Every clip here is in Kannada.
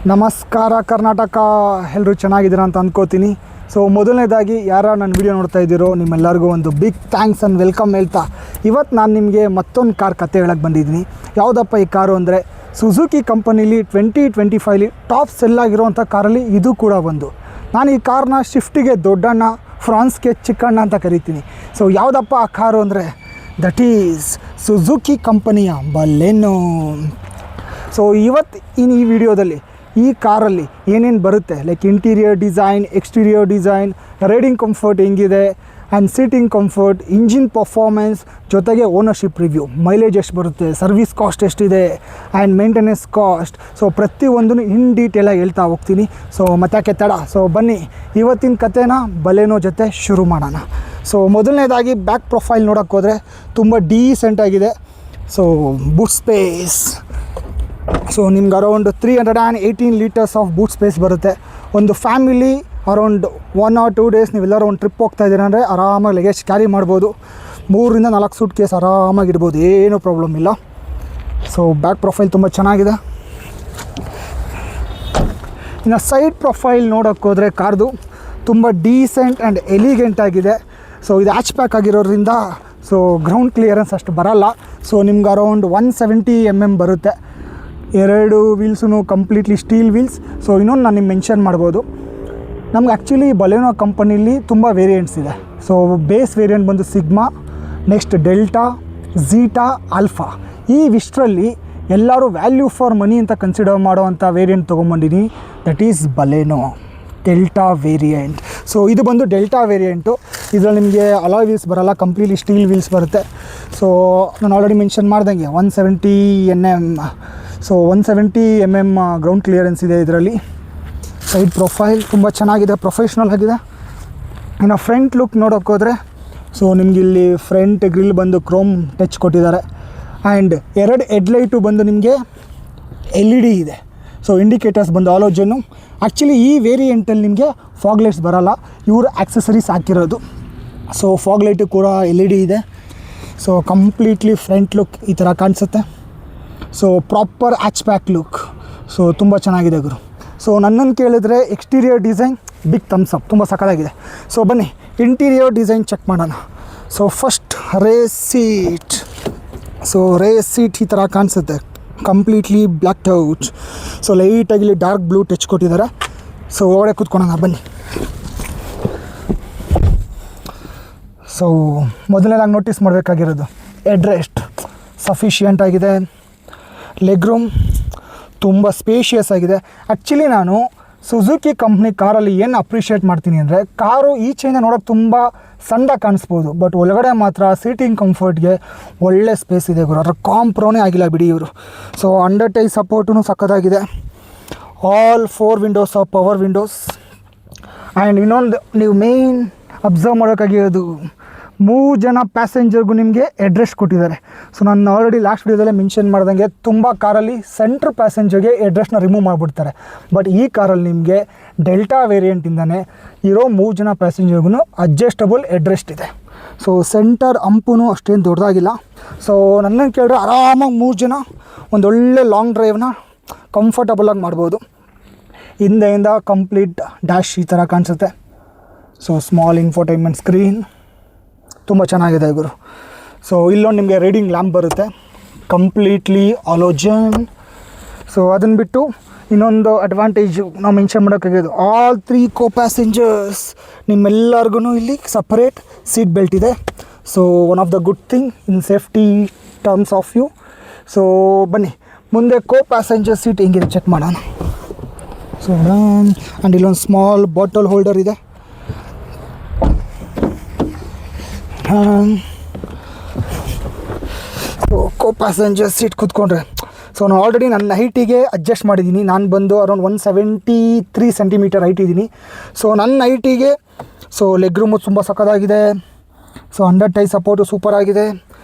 ನಮಸ್ಕಾರ ಕರ್ನಾಟಕ, ಎಲ್ಲರೂ ಚೆನ್ನಾಗಿದ್ದೀರಾ ಅಂತ ಅಂದ್ಕೋತೀನಿ. ಸೊ ಮೊದಲನೇದಾಗಿ ಯಾರು ನನ್ನ ವಿಡಿಯೋ ನೋಡ್ತಾ ಇದ್ದೀರೋ ನಿಮ್ಮೆಲ್ಲರಿಗೂ ಒಂದು ಬಿಗ್ ಥ್ಯಾಂಕ್ಸ್ ಆ್ಯಂಡ್ ವೆಲ್ಕಮ್ ಹೇಳ್ತಾ ಇವತ್ತು ನಾನು ನಿಮಗೆ ಮತ್ತೊಂದು ಕಾರ್ ಕತೆ ಹೇಳಕ್ಕೆ ಬಂದಿದ್ದೀನಿ. ಯಾವುದಪ್ಪ ಈ ಕಾರು ಅಂದರೆ ಸುಜುಕಿ ಕಂಪನಿಲಿ 2025 ಟಾಪ್ ಸೆಲ್ ಆಗಿರೋವಂಥ ಕಾರಲ್ಲಿ ಇದು ಕೂಡ ಒಂದು. ನಾನು ಈ ಕಾರ್ನ ಶಿಫ್ಟಿಗೆ ದೊಡ್ಡಣ್ಣ, ಫ್ರಾನ್ಸ್ಗೆ ಚಿಕ್ಕಣ್ಣ ಅಂತ ಕರಿತೀನಿ. ಸೊ ಯಾವುದಪ್ಪ ಆ ಕಾರು ಅಂದರೆ ದಟ್ ಈಸ್ ಸುಜುಕಿ ಕಂಪನಿಯ ಬಲೆನೋ. ಸೊ ಇವತ್ತು ಈ ವಿಡಿಯೋದಲ್ಲಿ ಈ ಕಾರಲ್ಲಿ ಏನೇನು ಬರುತ್ತೆ, like interior design, exterior design, riding comfort ಹೆಂಗಿದೆ and seating comfort, engine performance, ಜೊತೆಗೆ ಓನರ್ಶಿಪ್ ರಿವ್ಯೂ, ಮೈಲೇಜ್ ಎಷ್ಟು ಬರುತ್ತೆ, ಸರ್ವಿಸ್ ಕಾಸ್ಟ್ ಎಷ್ಟಿದೆ ಆ್ಯಂಡ್ ಮೇಂಟೆನೆನ್ಸ್ ಕಾಸ್ಟ್. ಸೊ ಪ್ರತಿಯೊಂದನ್ನು ಇನ್ ಡೀಟೇಲಾಗಿ ಹೇಳ್ತಾ ಹೋಗ್ತೀನಿ. ಸೊ ಮತ್ತೆ ತಡ, ಸೊ ಬನ್ನಿ ಇವತ್ತಿನ ಕತೆನ ಬಲೆನೋ ಜೊತೆ ಶುರು ಮಾಡೋಣ. ಸೊ ಮೊದಲನೇದಾಗಿ ಬ್ಯಾಕ್ ಪ್ರೊಫೈಲ್ ನೋಡೋಕ್ಕೆ ಹೋದರೆ ತುಂಬ ಡೀಸೆಂಟಾಗಿದೆ. ಸೊ ಬೂಟ್ ಸ್ಪೇಸ್, ಸೊ ನಿಮ್ಗೆ around 318 litres of boot space ಬರುತ್ತೆ. ಒಂದು ಫ್ಯಾಮಿಲಿ ಅರೌಂಡ್ 1 or 2 ಡೇಸ್ ನೀವೆಲ್ಲರೂ ಒಂದು ಟ್ರಿಪ್ ಹೋಗ್ತಾ ಇದ್ದೀರ ಅಂದರೆ ಆರಾಮಾಗಿ ಲಗೇಜ್ ಕ್ಯಾರಿ ಮಾಡ್ಬೋದು. 3 to 4 ಸೂಟ್ ಕೇಸ್ ಆರಾಮಾಗಿರ್ಬೋದು, ಏನೂ ಪ್ರಾಬ್ಲಮ್ ಇಲ್ಲ. ಸೊ ಬ್ಯಾಕ್ ಪ್ರೊಫೈಲ್ ತುಂಬ ಚೆನ್ನಾಗಿದೆ. ಇನ್ನು ಸೈಡ್ ಪ್ರೊಫೈಲ್ ನೋಡೋಕ್ಕೆ ಹೋದರೆ ಕಾರ್ದು ತುಂಬ ಡೀಸೆಂಟ್ ಆ್ಯಂಡ್ ಎಲಿಗೆಂಟ್ ಆಗಿದೆ. ಸೊ ಇದು ಹ್ಯಾಚ್ ಪ್ಯಾಕ್ ಆಗಿರೋದ್ರಿಂದ ಸೊ ಗ್ರೌಂಡ್ ಕ್ಲಿಯರೆನ್ಸ್ ಅಷ್ಟು ಬರೋಲ್ಲ. ಸೊ ನಿಮ್ಗೆ ಅರೌಂಡ್ 170 mm ಬರುತ್ತೆ. 2 ವೀಲ್ಸೂ ಕಂಪ್ಲೀಟ್ಲಿ ಸ್ಟೀಲ್ ವೀಲ್ಸ್. ಸೊ ಇನ್ನೊಂದು ನಾನು ನಿಮ್ಗೆ ಮೆನ್ಷನ್ ಮಾಡ್ಬೋದು, ನಮ್ಗೆ ಆ್ಯಕ್ಚುಲಿ ಬಲೆನೋ ಕಂಪನಿಲಿ ತುಂಬ ವೇರಿಯಂಟ್ಸ್ ಇದೆ. ಸೊ ಬೇಸ್ ವೇರಿಯಂಟ್ ಬಂದು Sigma, next Delta, Zeta, Alpha. ಈ ವಿಷ್ಟರಲ್ಲಿ ಎಲ್ಲರೂ ವ್ಯಾಲ್ಯೂ ಫಾರ್ ಮನಿ ಅಂತ ಕನ್ಸಿಡರ್ ಮಾಡೋವಂಥ ವೇರಿಯಂಟ್ ತೊಗೊಂಬಂದಿನಿ. That is Baleno Delta variant. So ಇದು ಬಂದು ಡೆಲ್ಟಾ ವೇರಿಯಂಟು. ಇದರಲ್ಲಿ ನಿಮಗೆ ಅಲಾಯ್ ವೀಲ್ಸ್ ಬರೋಲ್ಲ, ಕಂಪ್ಲೀಟ್ಲಿ ಸ್ಟೀಲ್ ವೀಲ್ಸ್ ಬರುತ್ತೆ. ಸೊ ನಾನು ಆಲ್ರೆಡಿ ಮೆನ್ಷನ್ ಮಾಡ್ದಂಗೆ 170 mm. So 170 mm ground clearance ಇದೆ ಇದರಲ್ಲಿ. ಸೈಡ್ ಪ್ರೊಫೈಲ್ ತುಂಬ ಚೆನ್ನಾಗಿದೆ, ಪ್ರೊಫೆಷ್ನಲ್ ಆಗಿದೆ. ಇನ್ನು ಫ್ರಂಟ್ ಲುಕ್ ನೋಡೋಕ್ಕೆ ಹೋದರೆ ಸೊ ನಿಮ್ಗೆ ಇಲ್ಲಿ ಫ್ರಂಟ್ ಗ್ರಿಲ್ ಬಂದು ಕ್ರೋಮ್ ಟಚ್ ಕೊಟ್ಟಿದ್ದಾರೆ. ಆ್ಯಂಡ್ 2 ಹೆಡ್ಲೈಟು ಬಂದು ನಿಮಗೆ LED ಇದೆ. ಸೊ ಇಂಡಿಕೇಟರ್ಸ್ ಬಂದು ಆಲೋಜನ್ನು. ಆ್ಯಕ್ಚುಲಿ ಈ ವೇರಿಯಂಟಲ್ಲಿ ನಿಮಗೆ ಫಾಗ್ ಲೈಟ್ಸ್ ಬರೋಲ್ಲ, ಇವರು ಆಕ್ಸೆಸರೀಸ್ ಹಾಕಿರೋದು. ಸೊ ಫಾಗ್ ಲೈಟು ಕೂಡ LED ಇದೆ. ಸೊ ಕಂಪ್ಲೀಟ್ಲಿ ಫ್ರಂಟ್ ಲುಕ್ ಈ ಥರ ಕಾಣಿಸುತ್ತೆ. So proper hatchback look. So ತುಂಬ ಚೆನ್ನಾಗಿದೆ ಗುರು. ಸೊ ನನ್ನನ್ನು ಕೇಳಿದ್ರೆ exterior design big thumbs up, ತುಂಬ ಸಕ್ಕತ್ತಾಗಿದೆ. ಸೊ ಬನ್ನಿ ಇಂಟೀರಿಯರ್ ಡಿಸೈನ್ ಚೆಕ್ ಮಾಡೋಣ. So first rear seat. So rear seat ಈ ಥರ ಕಾಣಿಸುತ್ತೆ, ಕಂಪ್ಲೀಟ್ಲಿ ಬ್ಲ್ಯಾಕ್ ಔಟ್. ಸೊ ಲೈಟಾಗಿ ಇಲ್ಲಿ ಡಾರ್ಕ್ ಬ್ಲೂ ಟಚ್ ಕೊಟ್ಟಿದ್ದಾರೆ. ಸೊ ಒಳಗಡೆ ಕೂತ್ಕೊಳ್ಳೋಣ ಬನ್ನಿ. ಸೊ ಮೊದಲನೇದಾಗಿ ನೋಟಿಸ್ ಮಾಡಬೇಕಾಗಿರೋದು ಹೆಡ್ ರೆಸ್ಟ್ ಸಫಿಷಿಯೆಂಟ್ ಆಗಿದೆ. ಲೆಗ್ ರೂಮ್ ತುಂಬ ಸ್ಪೇಷಿಯಸ್ ಆಗಿದೆ. ಆ್ಯಕ್ಚುಲಿ ನಾನು ಸುಜುಕಿ ಕಂಪ್ನಿ ಕಾರಲ್ಲಿ ಏನು ಅಪ್ರಿಷಿಯೇಟ್ ಮಾಡ್ತೀನಿ ಅಂದರೆ, ಕಾರು ಈಚೆಯಿಂದ ನೋಡೋಕೆ ತುಂಬ ಸಣ್ಣದಾಗಿ ಕಾಣಿಸ್ಬೋದು, ಬಟ್ ಒಳಗಡೆ ಮಾತ್ರ ಸೀಟಿಂಗ್ ಕಂಫರ್ಟ್ಗೆ ಒಳ್ಳೆ ಸ್ಪೇಸ್ ಇದೆ ಗುರು. ಅದ್ರ ಕಾಂಪ್ರೋನೇ ಆಗಿಲ್ಲ ಬಿಡಿ ಇವರು. ಸೊ ಅಂಡರ್ ಟೈ ಸಪೋರ್ಟೂ ಸಕ್ಕತ್ತಾಗಿದೆ. All 4 Windows of power Windows. And ಇನ್ನೊಂದು ನೀವು ಮೇಯ್ನ್ ಅಬ್ಸರ್ವ್ ಮಾಡೋಕ್ಕಾಗಿರೋದು, 3 ಜನ ಪ್ಯಾಸೆಂಜರ್ಗೂ ನಿಮಗೆ ಹೆಡ್ರೆಸ್ಟ್ ಕೊಟ್ಟಿದ್ದಾರೆ. ಸೊ ನಾನು ಆಲ್ರೆಡಿ ಲಾಸ್ಟ್ ವಿಡಿಯೋದಲ್ಲೇ ಮೆನ್ಷನ್ ಮಾಡ್ದಂಗೆ ತುಂಬ ಕಾರಲ್ಲಿ ಸೆಂಟ್ರ್ ಪ್ಯಾಸೆಂಜರ್ಗೆ ಹೆಡ್ರೆಸ್ಟ್ನ ರಿಮೂವ್ ಮಾಡಿಬಿಡ್ತಾರೆ. ಬಟ್ ಈ ಕಾರಲ್ಲಿ ನಿಮಗೆ ಡೆಲ್ಟಾ ವೇರಿಯಂಟಿಂದನೇ ಇರೋ 3 ಜನ ಪ್ಯಾಸೆಂಜರ್ಗೂ ಅಡ್ಜಸ್ಟಬಲ್ ಹೆಡ್ರೆಸ್ಟ್ ಇದೆ. ಸೊ ಸೆಂಟರ್ ಅಂಪೂ ಅಷ್ಟೇನು ದೊಡ್ಡದಾಗಿಲ್ಲ. ಸೊ ನನ್ನನ್ನು ಕೇಳಿದ್ರೆ ಆರಾಮಾಗಿ 3 ಜನ ಒಂದೊಳ್ಳೆ ಲಾಂಗ್ ಡ್ರೈವ್ನ ಕಂಫರ್ಟಬಲಾಗಿ ಮಾಡ್ಬೋದು. ಹಿಂದೆಯಿಂದ ಕಂಪ್ಲೀಟ್ ಡ್ಯಾಶ್ ಈ ಥರ ಕಾಣಿಸುತ್ತೆ. ಸೊ ಸ್ಮಾಲ್ ಇನ್ಫೋಟೈನ್ಮೆಂಟ್ ಸ್ಕ್ರೀನ್ ತುಂಬ ಚೆನ್ನಾಗಿದೆ ಗುರು. ಸೊ ಇಲ್ಲೊಂದು ನಿಮಗೆ ರೀಡಿಂಗ್ ಲ್ಯಾಂಪ್ ಬರುತ್ತೆ, ಕಂಪ್ಲೀಟ್ಲಿ ಆಲೋಜನ್. ಸೊ ಅದನ್ನು ಬಿಟ್ಟು ಇನ್ನೊಂದು ಅಡ್ವಾಂಟೇಜು ನಾವು ಮೆನ್ಷನ್ ಮಾಡೋಕ್ಕಾಗೋದು, ಆಲ್ 3 ಕೋ ಪ್ಯಾಸೆಂಜರ್ಸ್ ನಿಮ್ಮೆಲ್ಲರಿಗೂ ಇಲ್ಲಿ ಸಪ್ರೇಟ್ ಸೀಟ್ ಬೆಲ್ಟ್ ಇದೆ. So one of the good thing in safety terms of you. So ಬನ್ನಿ ಮುಂದೆ ಕೋ ಪ್ಯಾಸೆಂಜರ್ ಸೀಟ್ ಹೆಂಗಿದೆ ಚೆಕ್ ಮಾಡೋಣ. ಸೊ ಆ್ಯಂಡ್ ಇಲ್ಲೊಂದು ಸ್ಮಾಲ್ ಬಾಟಲ್ ಹೋಲ್ಡರ್ ಇದೆ. ಸೊ ಕೋ ಪ್ಯಾಸೆಂಜರ್ ಸೀಟ್ ಕೂತ್ಕೊಂಡ್ರೆ, ಸೊ ನಾನು ಆಲ್ರೆಡಿ ನನ್ನ ಹೈಟಿಗೆ ಅಡ್ಜಸ್ಟ್ ಮಾಡಿದ್ದೀನಿ. ನಾನು ಬಂದು ಅರೌಂಡ್ 173 ಸೆಂಟಿಮೀಟರ್ ಹೈಟ್ ಇದ್ದೀನಿ. ಸೊ ನನ್ನ ಹೈಟಿಗೆ ಸೊ ಲೆಗ್ ರೂಮು ತುಂಬ ಸಕ್ಕತ್ತಾಗಿದೆ. So under tie support super ಆಗಿದೆ.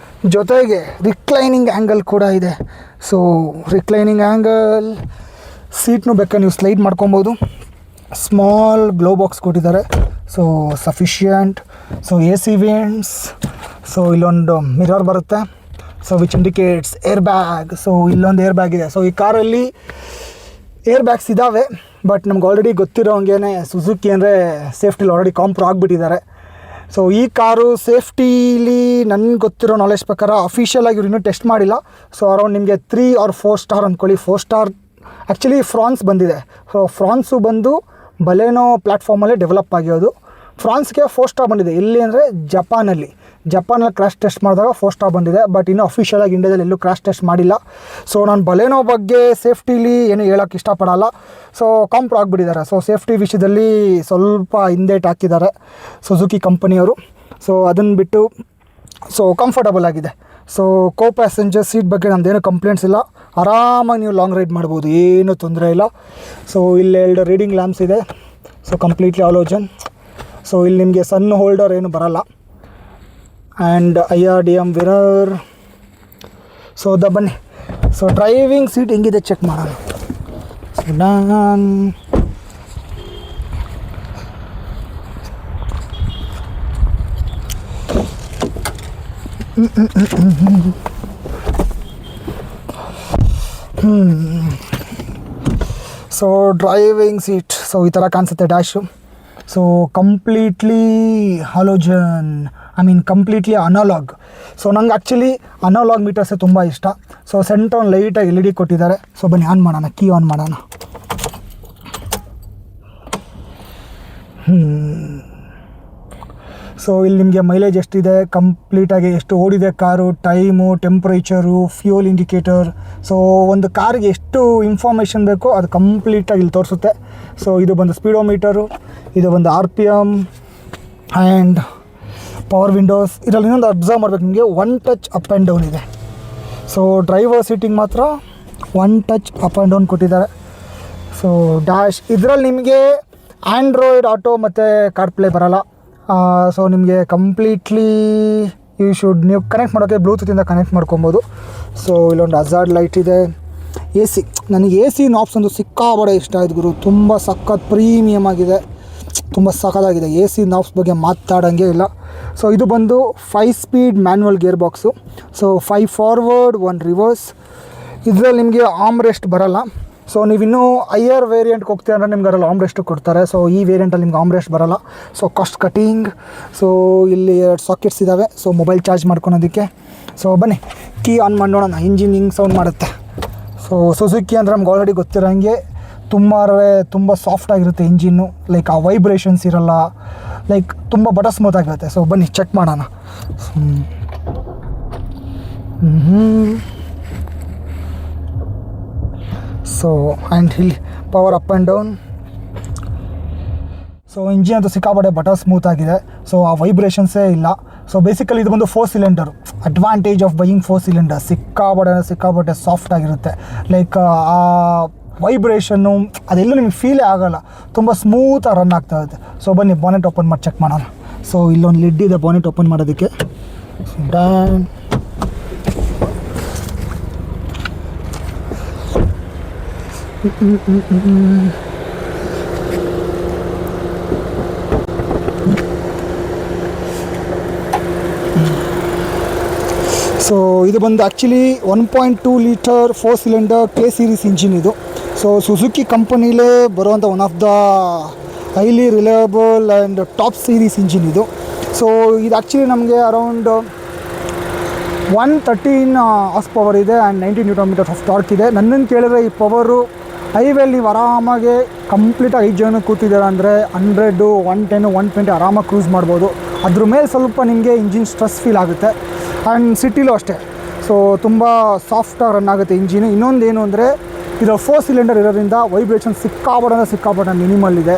ಜೊತೆಗೆ ರಿಕ್ಲೈನಿಂಗ್ ಆ್ಯಂಗಲ್ ಕೂಡ ಇದೆ. ಸೊ ರಿಕ್ಲೈನಿಂಗ್ ಆ್ಯಂಗಲ್ ಸೀಟ್ನು ಬೇಕಾದ್ರೆ ನೀವು ಸ್ಲೈಡ್ ಮಾಡ್ಕೊಬೋದು. ಸ್ಮಾಲ್ ಗ್ಲೋ ಬಾಕ್ಸ್ ಕೊಟ್ಟಿದ್ದಾರೆ. So sufficient. So AC vents. So ಇಲ್ಲೊಂದು ಮಿರರ್ ಬರುತ್ತೆ. So which indicates air bag. So ಇಲ್ಲೊಂದು ಏರ್ ಬ್ಯಾಗ್ ಇದೆ. ಸೊ ಈ ಕಾರಲ್ಲಿ ಏರ್ ಬ್ಯಾಗ್ಸ್ ಇದ್ದಾವೆ, ಬಟ್ ನಮ್ಗೆ ಆಲ್ರೆಡಿ ಗೊತ್ತಿರೋ ಹಂಗೆ ಸುಜುಕಿ ಅಂದರೆ ಸೇಫ್ಟಿಲಿ ಆಲ್ರೆಡಿ ಕಾಂಪ್ರೋ ಆಗಿಬಿಟ್ಟಿದ್ದಾರೆ. ಸೊ ಈ ಕಾರು ಸೇಫ್ಟೀಲಿ ನನಗೆ ಗೊತ್ತಿರೋ ನಾಲೆಜ್ ಪ್ರಕಾರ ಅಫಿಷಿಯಲಾಗಿ ಇವ್ರು ಇನ್ನೂ ಟೆಸ್ಟ್ ಮಾಡಿಲ್ಲ. ಸೊ ಅರೌಂಡ್ ನಿಮಗೆ 3 or 4 ಸ್ಟಾರ್ ಅಂದ್ಕೊಳ್ಳಿ. 4 ಸ್ಟಾರ್ ಆ್ಯಕ್ಚುಲಿ ಫ್ರಾನ್ಸ್ ಬಂದಿದೆ. ಸೊ ಫ್ರಾನ್ಸು ಬಂದು ಬಲೆನೋ ಪ್ಲ್ಯಾಟ್ಫಾರ್ಮಲ್ಲೇ ಡೆವಲಪ್ ಆಗಿರೋದು. ಫ್ರಾನ್ಸ್ಗೆ 4 ಸ್ಟಾರ್ ಬಂದಿದೆ. ಎಲ್ಲಿ ಅಂದರೆ ಜಪಾನಲ್ಲಿ ಕ್ರ್ಯಾಶ್ ಟೆಸ್ಟ್ ಮಾಡಿದಾಗ 4 ಸ್ಟಾರ್ ಬಂದಿದೆ. ಬಟ್ ಇನ್ನೂ ಅಫಿಷಿಯಲಾಗಿ ಇಂಡಿಯಾದಲ್ಲಿ ಎಲ್ಲೂ ಕ್ರ್ಯಾಶ್ ಟೆಸ್ಟ್ ಮಾಡಿಲ್ಲ. ಸೊ ನಾನು ಬಲೆನೋ ಬಗ್ಗೆ ಸೇಫ್ಟಿಲಿ ಏನು ಹೇಳೋಕ್ಕೆ ಇಷ್ಟಪಡಲ್ಲ. ಸೊ ಕಾಂಪ್ರೋ ಆಗಿಬಿಟ್ಟಿದ್ದಾರೆ. ಸೊ ಸೇಫ್ಟಿ ವಿಷಯದಲ್ಲಿ ಸ್ವಲ್ಪ ಹಿಂದೇಟು ಹಾಕಿದ್ದಾರೆ ಸುಜುಕಿ ಕಂಪನಿಯವರು. ಸೊ ಅದನ್ನು ಬಿಟ್ಟು ಸೊ ಕಂಫರ್ಟಬಲ್ ಆಗಿದೆ. ಸೊ ಕೋ ಪ್ಯಾಸೆಂಜರ್ ಸೀಟ್ ಬಗ್ಗೆ ನಮ್ಮದೇನು ಕಂಪ್ಲೇಂಟ್ಸ್ ಇಲ್ಲ. ಆರಾಮಾಗಿ ನೀವು ಲಾಂಗ್ ರೈಡ್ ಮಾಡ್ಬೋದು, ಏನೂ ತೊಂದರೆ ಇಲ್ಲ. ಸೊ ಇಲ್ಲಿ 2 ರೀಡಿಂಗ್ ಲ್ಯಾಂಪ್ಸ್ ಇದೆ. So completely halogen. ಸೊ ಇಲ್ಲಿ ನಿಮಗೆ ಸನ್ ಹೋಲ್ಡರ್ ಏನು ಬರಲ್ಲ. And IRDM mirror. ಸೊ ಬನ್ನಿ, ಸೊ ಡ್ರೈವಿಂಗ್ ಸೀಟ್ ಹೆಂಗಿದೆ ಚೆಕ್ ಮಾಡೋಣ. So so driving seat so ಈ ಥರ ಕಾಣಿಸುತ್ತೆ dash. So completely halogen, completely analog. So ನಂಗೆ ಆ್ಯಕ್ಚುಲಿ ಅನಲಾಗ್ ಮೀಟರ್ಸೇ ತುಂಬ ಇಷ್ಟ. ಸೊ ಸೆಂಟ್ರಲ್ ಲೈಟಾಗಿ LED ಕೊಟ್ಟಿದ್ದಾರೆ. ಸೊ ಬನ್ನಿ ಆನ್ ಮಾಡೋಣ, ಕೀ ಆನ್ ಮಾಡೋಣ. ಸೊ ಇಲ್ಲಿ ನಿಮಗೆ ಮೈಲೇಜ್ ಎಷ್ಟಿದೆ, ಕಂಪ್ಲೀಟಾಗಿ ಎಷ್ಟು ಓಡಿದೆ car, time, temperature, fuel indicator. So ಒಂದು ಕಾರ್ಗೆ ಎಷ್ಟು ಇನ್ಫಾರ್ಮೇಷನ್ ಬೇಕೋ ಅದು ಕಂಪ್ಲೀಟಾಗಿ ಇಲ್ಲಿ ತೋರಿಸುತ್ತೆ. ಸೊ ಇದು ಬಂದು ಸ್ಪೀಡೋಮೀಟರು, ಇದು ಬಂದು RPM ಆ್ಯಂಡ್ ಪವರ್ ವಿಂಡೋಸ್. ಇದರಲ್ಲಿ ಇನ್ನೊಂದು ಅಬ್ಸರ್ವ್ ಮಾಡಬೇಕು ನಿಮಗೆ, 1 ಟಚ್ ಅಪ್ ಆ್ಯಂಡ್ ಡೌನ್ ಇದೆ. ಸೊ ಡ್ರೈವರ್ ಸೀಟಿಂಗ್ ಮಾತ್ರ 1 ಟಚ್ ಅಪ್ ಆ್ಯಂಡ್ ಡೌನ್ ಕೊಟ್ಟಿದ್ದಾರೆ. ಸೊ ಡ್ಯಾಶ್ ಇದರಲ್ಲಿ ನಿಮಗೆ ಆ್ಯಂಡ್ರಾಯ್ಡ್ ಆಟೋ ಮತ್ತು ಕಾರ್ಪ್ಲೇ ಬರೋಲ್ಲ. ಸೊ ನಿಮಗೆ ಕಂಪ್ಲೀಟ್ಲಿ ನೀವು ಕನೆಕ್ಟ್ ಮಾಡೋಕ್ಕೆ ಬ್ಲೂಟೂತಿಂದ ಕನೆಕ್ಟ್ ಮಾಡ್ಕೊಬೋದು. ಸೊ ಇಲ್ಲೊಂದು ಹಜಾರ್ಡ್ ಲೈಟ್ ಇದೆ. AC, ನನಗೆ AC ನಾಬ್ಸ್ ಒಂದು ಸಿಕ್ಕಾಬಡೆ ಇಷ್ಟ ಆಯ್ತು ಗುರು. ತುಂಬ ಸಖತ್ ಪ್ರೀಮಿಯಮ್ ಆಗಿದೆ, ತುಂಬ ಸಖತ್ತಾಗಿದೆ. AC ನಾಬ್ಸ್ ಬಗ್ಗೆ ಮಾತಾಡೋಂಗೆ ಇಲ್ಲ. ಸೊ ಇದು ಬಂದು 5 speed manual gear box. So 5 forward 1 reverse. ಇದರಲ್ಲಿ ನಿಮಗೆ ಆರ್ಮ್ ರೆಸ್ಟ್ ಬರೋಲ್ಲ. ಸೊ ನೀವಿನ್ನೂ ಹೈಯರ್ ವೇರಿಯಂಟ್ಗೆ ಹೋಗ್ತೀರ ಅಂದರೆ ನಿಮ್ಗೆ ಅದರಲ್ಲಿ ಆರ್ಮ್ ರೆಸ್ಟು ಕೊಡ್ತಾರೆ. ಸೊ ಈ ವೇರಿಯಂಟಲ್ಲಿ ನಿಮ್ಗೆ ಆರ್ಮ್ ರೆಸ್ಟ್ ಬರೋಲ್ಲ. So cost cutting. ಸೊ ಇಲ್ಲಿ 2 ಸಾಕೆಟ್ಸ್ ಇದ್ದಾವೆ, ಸೊ ಮೊಬೈಲ್ ಚಾರ್ಜ್ ಮಾಡ್ಕೊಳೋದಕ್ಕೆ. ಸೊ ಬನ್ನಿ ಕೀ ಆನ್ ಮಾಡಿ ನೋಡೋಣ ಇಂಜಿನ್ ಹಿಂಗೆ ಸೌಂಡ್ ಮಾಡುತ್ತೆ. ಸೊ ಸುಜುಕಿ ಅಂದರೆ ನಮ್ಗೆ ಆಲ್ರೆಡಿ ಗೊತ್ತಿರೋಂಗೆ ತುಂಬ ಸಾಫ್ಟಾಗಿರುತ್ತೆ ಇಂಜಿನ್ನು. ಲೈಕ್ ಆ ವೈಬ್ರೇಷನ್ಸ್ ಇರೋಲ್ಲ, ಲೈಕ್ ತುಂಬ ಬಟರ್ ಸ್ಮೂತ್ ಆಗಿರುತ್ತೆ. ಸೊ ಬನ್ನಿ ಚೆಕ್ ಮಾಡೋಣ. ಸೊ ಆ್ಯಂಡ್ ಇಲ್ಲಿ power up and down. So engine ಅಂತೂ ಸಿಕ್ಕಾಪಟ್ಟೆ ಬಟರ್ ಸ್ಮೂತ್ ಆಗಿದೆ. ಸೊ ಆ ವೈಬ್ರೇಷನ್ಸೇ ಇಲ್ಲ. ಸೊ ಬೇಸಿಕಲಿ ಇದು ಒಂದು 4 cylinder. Advantage of buying 4 cylinder, ಸಿಕ್ಕಾಪಟ್ಟೆ ಸಾಫ್ಟ್ ಆಗಿರುತ್ತೆ. ಲೈಕ್ ಆ ವೈಬ್ರೇಷನ್ನು ಅದೆಲ್ಲೂ ನಿಮಗೆ ಫೀಲೇ ಆಗೋಲ್ಲ, ತುಂಬ ಸ್ಮೂತಾಗಿ ರನ್ ಆಗ್ತಾ ಇರುತ್ತೆ. ಸೊ ಬನ್ನಿ ಬಾನೆಟ್ ಓಪನ್ ಮಾಡಿ ಚೆಕ್ ಮಾಡೋಣ. ಸೊ ಇಲ್ಲೊಂದು ಲಿಡ್ ಇದೆ ಬಾನೆಟ್ ಓಪನ್ ಮಾಡೋದಕ್ಕೆ. ಸೊ ಇದು ಬಂದು actually 1.2 litre 4 cylinder K series engine ಇದು. ಸೊ ಸುಜುಕಿ ಕಂಪನಿಲೇ ಬರುವಂಥ one of the highly reliable and top series engine ಇದು. ಸೊ ಇದು ಆ್ಯಕ್ಚುಲಿ ನಮಗೆ ಅರೌಂಡ್ 113 ಹಾರ್ಸ್ ಪವರ್ ಇದೆ and 90 newton metre of torque ಇದೆ. ನನ್ನನ್ನು ಕೇಳಿದ್ರೆ ಈ ಪವರು ಹೈವೇಲಿ ನೀವು ಆರಾಮಾಗಿ ಕಂಪ್ಲೀಟಾಗಿ 5 ಜನ ಕೂತಿದ್ದಾರೆ ಅಂದರೆ 100, 110, 120 ಆರಾಮಾಗಿ ಕ್ರೂಸ್ ಮಾಡ್ಬೋದು. ಅದ್ರ ಮೇಲೆ ಸ್ವಲ್ಪ ನಿಮಗೆ ಇಂಜಿನ್ ಸ್ಟ್ರೆಸ್ ಫೀಲ್ ಆಗುತ್ತೆ. ಆ್ಯಂಡ್ ಸಿಟಿಲೂ ಅಷ್ಟೇ. ಸೊ ತುಂಬ ಸಾಫ್ಟಾಗಿ ರನ್ ಆಗುತ್ತೆ ಇಂಜಿನು. ಇನ್ನೊಂದೇನು ಅಂದರೆ ಇದು 4 ಸಿಲಿಂಡರ್ ಇರೋದ್ರಿಂದ ವೈಬ್ರೇಷನ್ ಸಿಕ್ಕಾಪಟ್ಟೆ ಮಿನಿಮಲ್ ಇದೆ.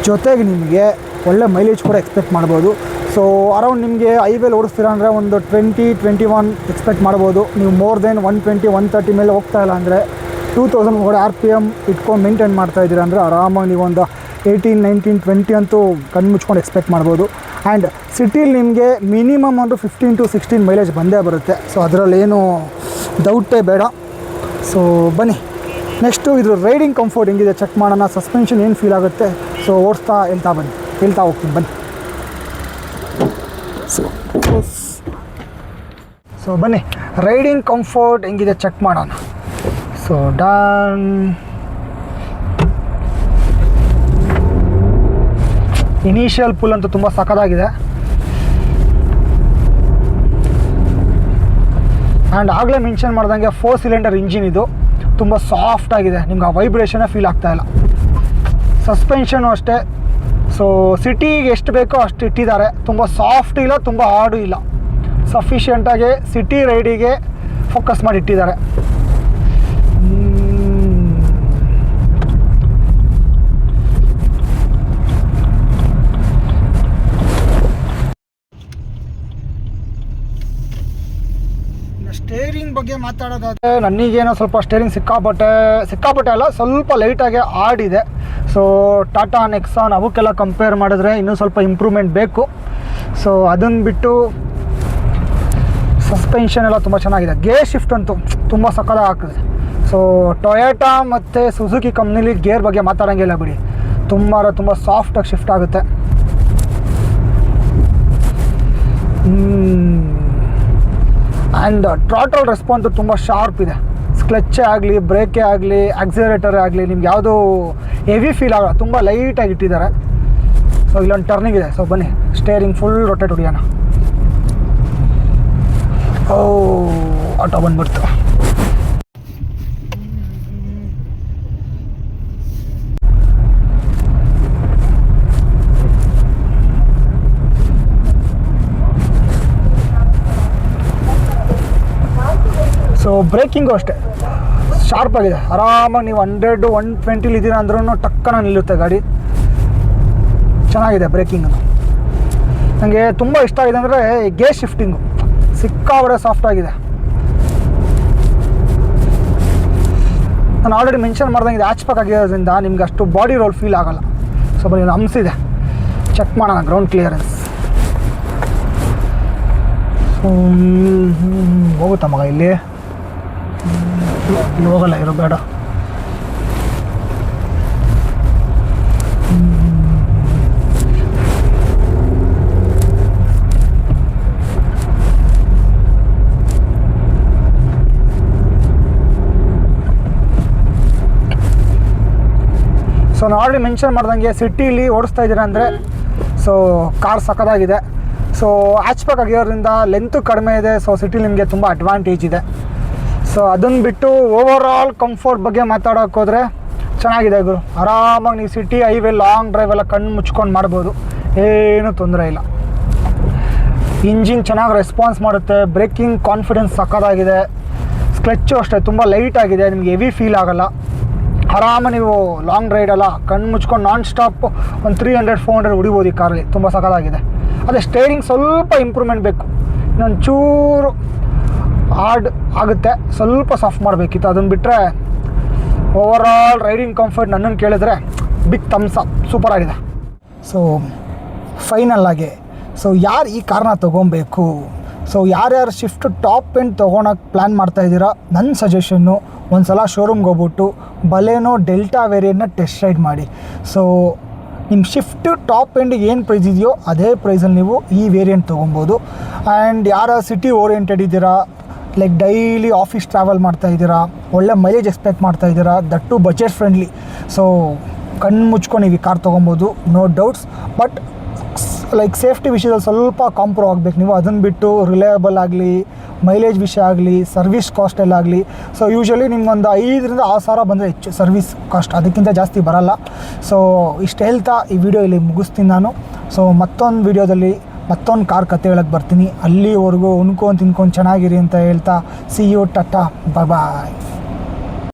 ಜೊತೆಗೆ ನಿಮಗೆ ಒಳ್ಳೆ ಮೈಲೇಜ್ ಕೂಡ ಎಕ್ಸ್ಪೆಕ್ಟ್ ಮಾಡ್ಬೋದು. ಸೊ ಅರೌಂಡ್ ನಿಮಗೆ ಹೈವೇಲಿ ಓಡಿಸ್ತೀರ ಅಂದರೆ ಒಂದು 20-21 ಎಕ್ಸ್ಪೆಕ್ಟ್ ಮಾಡ್ಬೋದು. ನೀವು ಮೋರ್ ದೆನ್ 120-130 ಮೇಲೆ ಹೋಗ್ತಾ ಇಲ್ಲ ಅಂದರೆ 2000 RPM ಇಟ್ಕೊಂಡು ಮೇಂಟೈನ್ ಮಾಡ್ತಾಯಿದ್ದೀರ ಅಂದರೆ ಆರಾಮಾಗಿ ನೀವು ಒಂದು 18, 19, 20 ಅಂತೂ ಕಣ್ಣು ಮುಚ್ಕೊಂಡು ಎಕ್ಸ್ಪೆಕ್ಟ್ ಮಾಡ್ಬೋದು. ಆ್ಯಂಡ್ ಸಿಟೀಲಿ ನಿಮಗೆ ಮಿನಿಮಮ್ ಒಂದು 15 to 16 ಮೈಲೇಜ್ ಬಂದೇ ಬರುತ್ತೆ. ಸೊ ಅದರಲ್ಲೇನು ಡೌಟೇ ಬೇಡ. ಸೊ ಬನ್ನಿ ನೆಕ್ಸ್ಟು ಇದ್ರ ರೈಡಿಂಗ್ ಕಂಫರ್ಟ್ ಹೆಂಗಿದೆ ಚೆಕ್ ಮಾಡೋಣ. ಸಸ್ಪೆನ್ಷನ್ ಏನು ಫೀಲ್ ಆಗುತ್ತೆ ಸೊ ಓಡಿಸ್ತಾ ಹೇಳ್ತಾ ಹೋಗ್ತೀನಿ ಬನ್ನಿ. ಸೊ ಬನ್ನಿ ರೈಡಿಂಗ್ ಕಂಫರ್ಟ್ ಹೆಂಗಿದೆ ಚೆಕ್ ಮಾಡೋಣ. So done. ಇನಿಷಿಯಲ್ ಪುಲ್ ಅಂತೂ ತುಂಬ ಸಖತ್ತಾಗಿದೆ. ಆ್ಯಂಡ್ ಆಗಲೇ ಮೆನ್ಷನ್ ಮಾಡ್ದಂಗೆ 4 ಸಿಲಿಂಡರ್ ಇಂಜಿನ್ ಇದು, ತುಂಬ ಸಾಫ್ಟ್ ಆಗಿದೆ, ನಿಮ್ಗೆ ಆ ವೈಬ್ರೇಷನೇ ಫೀಲ್ ಆಗ್ತಾಯಿಲ್ಲ. ಸಸ್ಪೆನ್ಷನು ಅಷ್ಟೇ. ಸೊ ಸಿಟಿಗೆ ಎಷ್ಟು ಬೇಕೋ ಅಷ್ಟು ಇಟ್ಟಿದ್ದಾರೆ, ತುಂಬ ಸಾಫ್ಟ್ ಇಲ್ಲ, ತುಂಬ ಹಾರ್ಡು ಇಲ್ಲ, ಸಫಿಷಿಯೆಂಟಾಗಿ ಸಿಟಿ ರೈಡಿಗೆ ಫೋಕಸ್ ಮಾಡಿ ಇಟ್ಟಿದ್ದಾರೆ. ಸ್ಟೇರಿಂಗ್ ಬಗ್ಗೆ ಮಾತಾಡೋದಾದರೆ ನನಗೇನೋ ಸ್ವಲ್ಪ ಸ್ಟೇರಿಂಗ್ ಸಿಕ್ಕಾಪಟ್ಟೆ ಅಲ್ಲ, ಸ್ವಲ್ಪ ಲೈಟಾಗಿ ಆಡಿದೆ. ಸೊ ಟಾಟಾ ನೆಕ್ಸಾನ್ ಅವಕ್ಕೆಲ್ಲ ಕಂಪೇರ್ ಮಾಡಿದ್ರೆ ಇನ್ನೂ ಸ್ವಲ್ಪ ಇಂಪ್ರೂವ್ಮೆಂಟ್ ಬೇಕು. ಸೊ ಅದನ್ನು ಬಿಟ್ಟು ಸಸ್ಪೆನ್ಷನ್ ಎಲ್ಲ ತುಂಬ ಚೆನ್ನಾಗಿದೆ. ಗೇರ್ ಶಿಫ್ಟ್ ಅಂತೂ ತುಂಬ ಸಕ್ಕತ್ತಾಗಿ ಆಗ್ತದೆ. ಸೊ ಟೊಯೋಟಾ ಮತ್ತು ಸುಜುಕಿ ಕಂಪ್ನಿಲಿ ಗೇರ್ ಬಗ್ಗೆ ಮಾತಾಡೋಂಗಿಲ್ಲ ಬಿಡಿ, ತುಂಬ ಸಾಫ್ಟಾಗಿ ಶಿಫ್ಟ್ ಆಗುತ್ತೆ. ಆ್ಯಂಡ್ ಟ್ರಾಟಲ್ ರೆಸ್ಪಾನ್ಸು ತುಂಬ ಶಾರ್ಪ್ ಇದೆ. ಕ್ಲಚ್ಚೇ ಆಗಲಿ, ಬ್ರೇಕೇ ಆಗಲಿ, ಆಕ್ಸಿಲರೇಟರೇ ಆಗಲಿ, ನಿಮ್ಗೆ ಯಾವುದೂ ಹೆವಿ ಫೀಲ್ ಆಗಲ್ಲ, ತುಂಬ ಲೈಟಾಗಿ ಇಟ್ಟಿದ್ದಾರೆ. ಸೊ ಇಲ್ಲೊಂದು ಟರ್ನಿಂಗ್ ಇದೆ, ಸೊ ಬನ್ನಿ ಸ್ಟೇರಿಂಗ್ ಫುಲ್ ರೊಟೇಟ್ ಹೊಡಿಯೋಣ. ಆಟೋ ಬಂದ್ಬಿಡ್ತು. ಸೊ ಬ್ರೇಕಿಂಗು ಅಷ್ಟೇ ಶಾರ್ಪಾಗಿದೆ, ಆರಾಮಾಗಿ ನೀವು 100-120 ಇದ್ದೀರಾ ಅಂದ್ರೂ ಟಕ್ಕನ ನಿಲ್ಲುತ್ತೆ ಗಾಡಿ. ಚೆನ್ನಾಗಿದೆ ಬ್ರೇಕಿಂಗು. ನನಗೆ ತುಂಬ ಇಷ್ಟ ಆಗಿದೆ ಅಂದರೆ ಗೇರ್ ಶಿಫ್ಟಿಂಗು ಸಿಕ್ಕಾಬಡೆ ಸಾಫ್ಟಾಗಿದೆ. ನಾನು ಆಲ್ರೆಡಿ ಮೆನ್ಷನ್ ಮಾಡ್ದಂಗೆ ಹ್ಯಾಚ್ ಪ್ಯಾಕ್ ಆಗಿರೋದ್ರಿಂದ ನಿಮ್ಗೆ ಅಷ್ಟು ಬಾಡಿ ರೋಲ್ ಫೀಲ್ ಆಗೋಲ್ಲ. ಸೊ ಬರೀ ಹಂಸಿದೆ, ಚೆಕ್ ಮಾಡೋಣ ಗ್ರೌಂಡ್ ಕ್ಲಿಯರೆನ್ಸ್. ಹೋಗುತ್ತಾ ಮಗ ಇಲ್ಲಿ ಹೋಗಲ್ಲ, ಇರೋ ಬೇಡ. ಸೊ ನಾನು ಆಲ್ರೆಡಿ ಮೆನ್ಷನ್ ಮಾಡ್ದಂಗೆ ಸಿಟೀಲಿ ಓಡಿಸ್ತಾ ಇದ್ದೀರಾ ಅಂದರೆ ಸೊ ಕಾರ್ ಸಕ್ಕತ್ತಾಗಿದೆ. ಸೊ ಹ್ಯಾಚ್ ಪ್ಯಾಕ್ ಆಗಿರೋದ್ರಿಂದ ಲೆಂತು ಕಡಿಮೆ ಇದೆ. ಸೊ ಸಿಟಿಲಿ ನಿಮಗೆ ತುಂಬ ಅಡ್ವಾಂಟೇಜ್ ಇದೆ. ಸೊ ಅದನ್ನು ಬಿಟ್ಟು ಓವರಾಲ್ ಕಂಫರ್ಟ್ ಬಗ್ಗೆ ಮಾತಾಡೋಕೆ ಹೋದರೆ ಚೆನ್ನಾಗಿದೆ ಗುರು. ಆರಾಮಾಗಿ ನೀವು ಸಿಟಿ ಹೈವೇ ಲಾಂಗ್ ಡ್ರೈವ್ ಎಲ್ಲ ಕಣ್ಣು ಮುಚ್ಕೊಂಡು ಮಾಡ್ಬೋದು, ಏನೂ ತೊಂದರೆ ಇಲ್ಲ. ಇಂಜಿನ್ ಚೆನ್ನಾಗಿ ರೆಸ್ಪಾನ್ಸ್ ಮಾಡುತ್ತೆ, ಬ್ರೇಕಿಂಗ್ ಕಾನ್ಫಿಡೆನ್ಸ್ ಸಕ್ಕತ್ತಾಗಿದೆ. ಕ್ಲಚ್ಚು ಅಷ್ಟೇ ತುಂಬ ಲೈಟಾಗಿದೆ, ನಿಮಗೆ ಹೆವಿ ಫೀಲ್ ಆಗೋಲ್ಲ. ಆರಾಮ ನೀವು ಲಾಂಗ್ ರೈಡೆಲ್ಲ ಕಣ್ಣು ಮುಚ್ಕೊಂಡು ನಾನ್ ಸ್ಟಾಪ್ ಒಂದು 300-400 ಹೊಡಿಬೋದು ಈ ಕಾರಲ್ಲಿ, ತುಂಬ ಸಕ್ಕತ್ತಾಗಿದೆ. ಅದೇ ಸ್ಟೇರಿಂಗ್ ಸ್ವಲ್ಪ ಇಂಪ್ರೂವ್ಮೆಂಟ್ ಬೇಕು, ಇನ್ನೊಂದು ಚೂರು ಹಾರ್ಡ್ ಆಗುತ್ತೆ, ಸ್ವಲ್ಪ ಸಾಫ್ಟ್ ಮಾಡಬೇಕಿತ್ತು. ಅದನ್ನು ಬಿಟ್ಟರೆ ಓವರಾಲ್ ರೈಡಿಂಗ್ ಕಂಫರ್ಟ್ ನನ್ನನ್ನು ಕೇಳಿದ್ರೆ ಬಿಗ್ ಥಮ್ಸ್ ಅಪ್, ಸೂಪರ್ ಆಗಿದೆ. ಸೊ ಫೈನಲ್ ಆಗಿ ಸೊ ಯಾರು ಈ ಕಾರ್ನ ತೊಗೊಬೇಕು, ಸೊ ಯಾರ್ಯಾರು ಶಿಫ್ಟ್ ಟಾಪ್ ಎಂಡ್ ತೊಗೊಳಕ್ಕೆ ಪ್ಲ್ಯಾನ್ ಮಾಡ್ತಾಯಿದ್ದೀರಾ, ನನ್ನ ಸಜೆಷನ್ನು ಒಂದು ಸಲ ಶೋರೂಮ್ಗೆ ಹೋಗ್ಬಿಟ್ಟು ಬಲೆನೋ ಡೆಲ್ಟಾ ವೇರಿಯಂಟ್ನ ಟೆಸ್ಟ್ ರೈಡ್ ಮಾಡಿ. ಸೊ ನಿಮ್ಮ ಶಿಫ್ಟ್ ಟಾಪ್ ಎಂಡಿಗೆ ಏನು ಪ್ರೈಸ್ ಇದೆಯೋ ಅದೇ ಪ್ರೈಸಲ್ಲಿ ನೀವು ಈ ವೇರಿಯಂಟ್ ತೊಗೊಬೋದು. ಆ್ಯಂಡ್ ಯಾರು ಸಿಟಿ ಓರಿಯೆಂಟೆಡ್ ಇದ್ದೀರಾ, ಲೈಕ್ ಡೈಲಿ ಆಫೀಸ್ ಟ್ರಾವೆಲ್ ಮಾಡ್ತಾಯಿದ್ದೀರಾ, ಒಳ್ಳೆ ಮೈಲೇಜ್ ಎಕ್ಸ್ಪೆಕ್ಟ್ ಮಾಡ್ತಾಯಿದ್ದೀರಾ, that to budget friendly, so ಕಣ್ಣು ಮುಚ್ಕೊಂಡು ನೀವು ಈ ಕಾರ್ ತೊಗೊಬೋದು, no doubts. But like safety ವಿಷಯದಲ್ಲಿ ಸ್ವಲ್ಪ ಕಾಂಪ್ರೂವ್ ಆಗಬೇಕು ನೀವು. ಅದನ್ನು ಬಿಟ್ಟು ರಿಲಯಬಲ್ ಆಗಲಿ, ಮೈಲೇಜ್ ವಿಷಯ ಆಗಲಿ, ಸರ್ವಿಸ್ ಕಾಸ್ಟಲ್ಲಾಗಲಿ, ಸೊ ಯೂಶ್ವಲಿ ನಿಮ್ಗೊಂದು 5,000-6,000 ಬಂದರೆ ಹೆಚ್ಚು ಸರ್ವಿಸ್ ಕಾಸ್ಟ್, ಅದಕ್ಕಿಂತ ಜಾಸ್ತಿ ಬರೋಲ್ಲ. ಸೊ ಇಷ್ಟು ಹೇಳ್ತಾ ಈ ವಿಡಿಯೋ ಇಲ್ಲಿ ಮುಗಿಸ್ತೀನಿ ನಾನು. ಸೊ ಮತ್ತೊಂದು ವಿಡಿಯೋದಲ್ಲಿ ಮತ್ತೊಂದು ಕಾರ್ ಕತೆ ಹೇಳಕ್ಕೆ ಬರ್ತೀನಿ. ಅಲ್ಲಿವರೆಗೂ ಉಣ್ಕೊಂಡು ತಿನ್ಕೊಂಡು ಚೆನ್ನಾಗಿರಿ ಅಂತ ಹೇಳ್ತಾ see you, tata, bye bye.